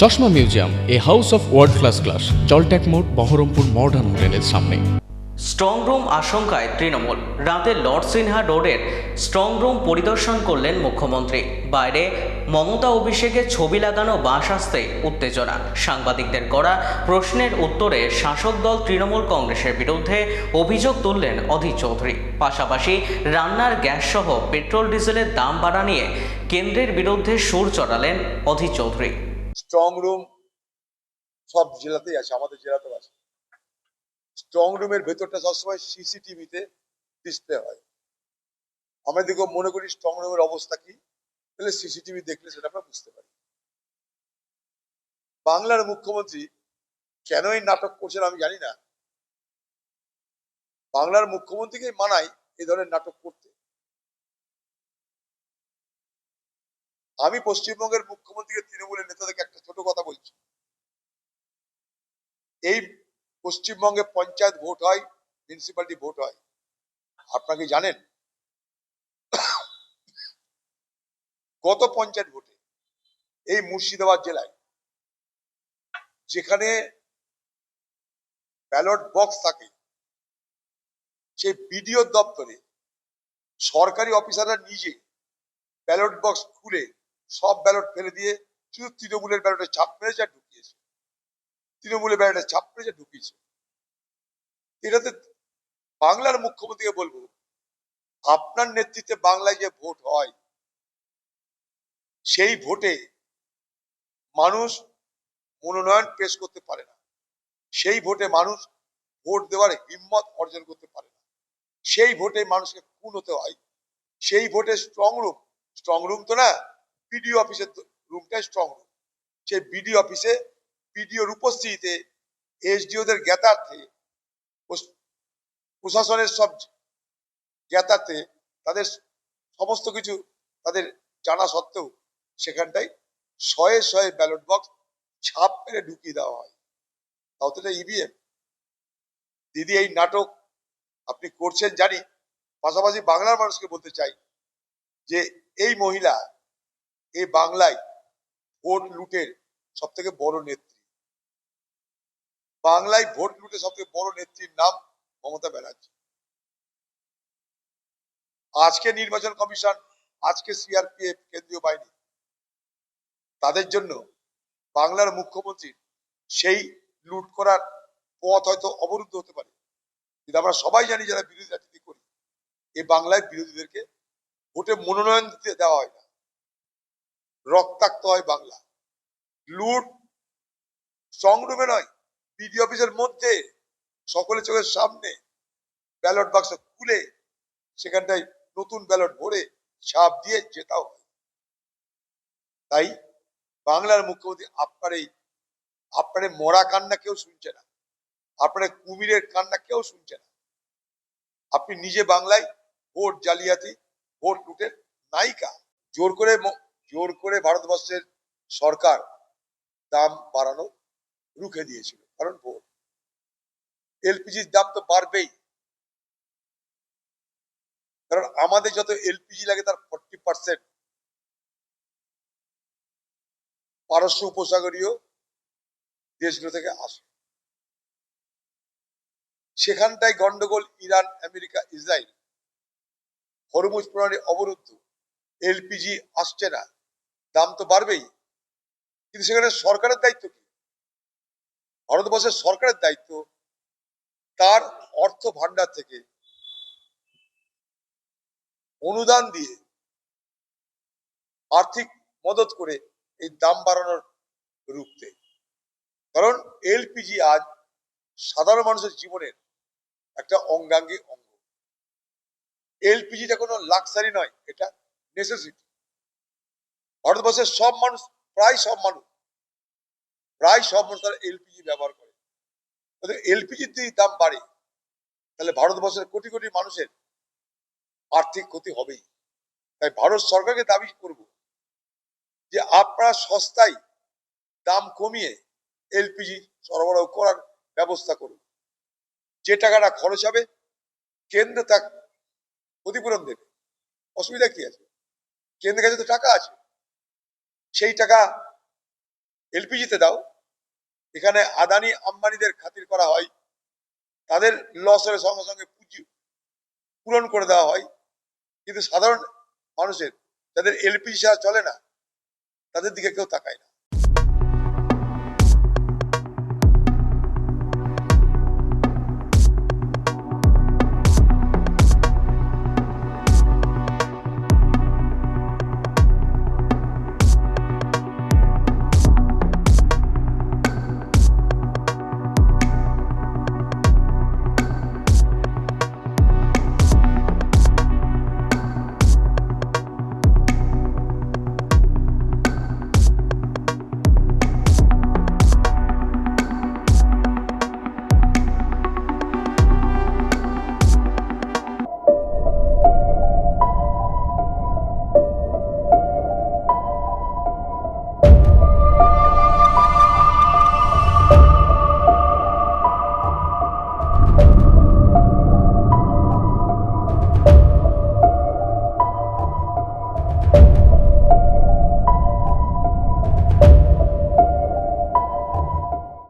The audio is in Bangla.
চশমা museum, a house of world class, জলট্যাক মোড়, বহরমপুর মডার্ন হোটেলের সামনে। স্ট্রং রুম আশঙ্কায় তৃণমূল। রাতে লর্ড সিনহা রোডের স্ট্রং রুম পরিদর্শন করলেন মুখ্যমন্ত্রী। বাইরে মমতা অভিষেকের ছবি লাগানো বাঁশ আসতে উত্তেজনা। সাংবাদিকদের করা প্রশ্নের উত্তরে শাসক দল তৃণমূল কংগ্রেসের বিরুদ্ধে অভিযোগ তুললেন অধীর চৌধুরী। পাশাপাশি রান্নার গ্যাস সহ পেট্রোল ডিজেলের দাম বাড়া নিয়ে কেন্দ্রের বিরুদ্ধে সুর চড়ালেন অধীর চৌধুরী। স্ট্রং রুম সব জেলাতেই আছে, আমাদের জেলাতেও আছে। স্ট্রং রুমের ভেতরটা সবসময় সিসিটিভিতে ডিসপ্লে হয়। আমরা দেখো মনে করি স্ট্রং রুমের অবস্থা কি, তাহলে সিসিটিভি দেখলে সেটা আমরা বুঝতে পারি। বাংলার মুখ্যমন্ত্রী কেন এই নাটক করছেন আমি জানি না। বাংলার মুখ্যমন্ত্রীকে মানায় এই ধরনের নাটক করতে। আমি পশ্চিমবঙ্গের মুখ্যমন্ত্রীকে তৃণমূলের নেতাদেরকে একটা ছোট কথা বলছি। এই পশ্চিমবঙ্গে পঞ্চায়েত ভোট হয়, মিউনিসিপ্যালিটি ভোট হয়। আপনাকে জানেন গত পঞ্চায়েত ভোটে এই মুর্শিদাবাদ জেলায় যেখানে ব্যালট বক্স থাকে, সেই বিডিও দপ্তরে সরকারি অফিসাররা নিজে ব্যালট বক্স খুলে সব ব্যালট ফেলে দিয়ে শুধু তৃণমূলের ব্যালটে ছাপ মেরেছে আর ঢুকিয়েছে। তৃণমূলের ব্যালটে ছাপ মেরেছে ঢুকিয়েছে। এটাতে বাংলার মুখ্যমন্ত্রীকে বলবো, আপনার নেতৃত্বে বাংলায় যে ভোট হয়, সেই ভোটে মানুষ মনোনয়ন পেশ করতে পারে না। সেই ভোটে মানুষ ভোট দেওয়ার হিম্মত অর্জন করতে পারে না। সেই ভোটে মানুষকে খুন হতে হয়। সেই ভোটে স্ট্রং রুম তো না, বিডিও অফিসের রুমটাই স্ট্রং রুম। সেই বিডিও অফিসে বিডিওর উপস্থিতিতে এসডিওদের জ্ঞাতার্থে, প্রশাসনের সব জ্ঞাতার্থে, তাদের সমস্ত কিছু তাদের জানা সত্ত্বেও সেখানটায় শয়ে শয়ে ব্যালট বক্স ছাপ মেরে ঢুকিয়ে দেওয়া হয়। তাও তো এটা ইভিএম। দিদি, এই নাটক আপনি করছেন জানি, পাশাপাশি বাংলার মানুষকে বলতে চাই যে এই মহিলা এই বাংলায় ভোট লুটের সব থেকে বড় নেত্রী। বাংলায় ভোট লুটে সব থেকে বড় নেত্রীর নাম মমতা ব্যানার্জি। আজকে নির্বাচন কমিশন, আজকে সিআরপিএফ, কেন্দ্রীয় বাহিনী, তাদের জন্য বাংলার মুখ্যমন্ত্রীর সেই লুট করার পথ হয়তো অবরুদ্ধ হতে পারে। কিন্তু আমরা সবাই জানি যারা বিরোধী রাজনীতি করি, এই বাংলায় বিরোধীদেরকে ভোটে মনোনয়ন দিতে দেওয়া হয় না। রক্তাক্ত হয় বাংলা। লুট স্ট্রং রুমে নয়, বিডি অফিসের মধ্যে সকলের চোখের সামনে ব্যালট বাক্স খুলে সেখানটায় নতুন ব্যালট ভরে ছাপ দিয়ে জেতাও হয়। তাই বাংলার মুখ্যমন্ত্রী আপনার এই মরা কান্না কেউ শুনছে না, আপনার কুমিরের কান্না কেউ শুনছে না। আপনি নিজে বাংলায় ভোট জালিয়াতি, ভোট লুটের নায়িকা। জোর করে ভারতবর্ষের সরকার দাম বাড়ানো রুখে দিয়েছিল, কারণ ভোট। এলপিজির দাম তো বাড়বেই, কারণ আমাদের যত এলপিজি লাগে তার 40% পারস্য উপসাগরীয় দেশগুলো থেকে আসে। সেখানটায় গন্ডগোল, ইরান, আমেরিকা, ইসরায়েল, হরমুজ প্রণালী অবরুদ্ধ, এলপিজি আসছে না, দাম তো বাড়বেই। কিন্তু সেখানে সরকারের দায়িত্ব কি? ভারতবর্ষের সরকারের দায়িত্ব তার অর্থ ভান্ডার থেকে অনুদান দিয়ে আর্থিক মদত করে এই দাম বাড়ানোর রুখতে। কারণ এলপিজি আজ সাধারণ মানুষের জীবনের একটা অঙ্গাঙ্গী অঙ্গ। এলপিজিটা কোনো লাক্সারি নয়, এটা নেসেসিটি। ভারতবর্ষের সব মানুষ, প্রায় সব মানুষ তারা এলপিজি ব্যবহার করে। এলপিজির যদি দাম বাড়ে, তাহলে ভারতবর্ষের কোটি কোটি মানুষের আর্থিক ক্ষতি হবেই। তাই ভারত সরকারকে দাবি করব যে আপনারা সস্তায় দাম কমিয়ে এলপিজি সরবরাহ করার ব্যবস্থা করুন। যে টাকাটা খরচ হবে কেন্দ্র তা ক্ষতিপূরণ দেবে, অসুবিধা কি আছে? কেন্দ্রের কাছে তো টাকা আছে, সেই টাকা এলপিজিতে দাও, এখানে আদানি আম্বানিদের খাতির করা হয়, তাদের লসের সঙ্গে সঙ্গে পুঁজি পূরণ করে দেওয়া হয়, কিন্তু সাধারণ মানুষের যাদের এলপিজি ছাড়া চলে না তাদের দিকে কেউ তাকায় না।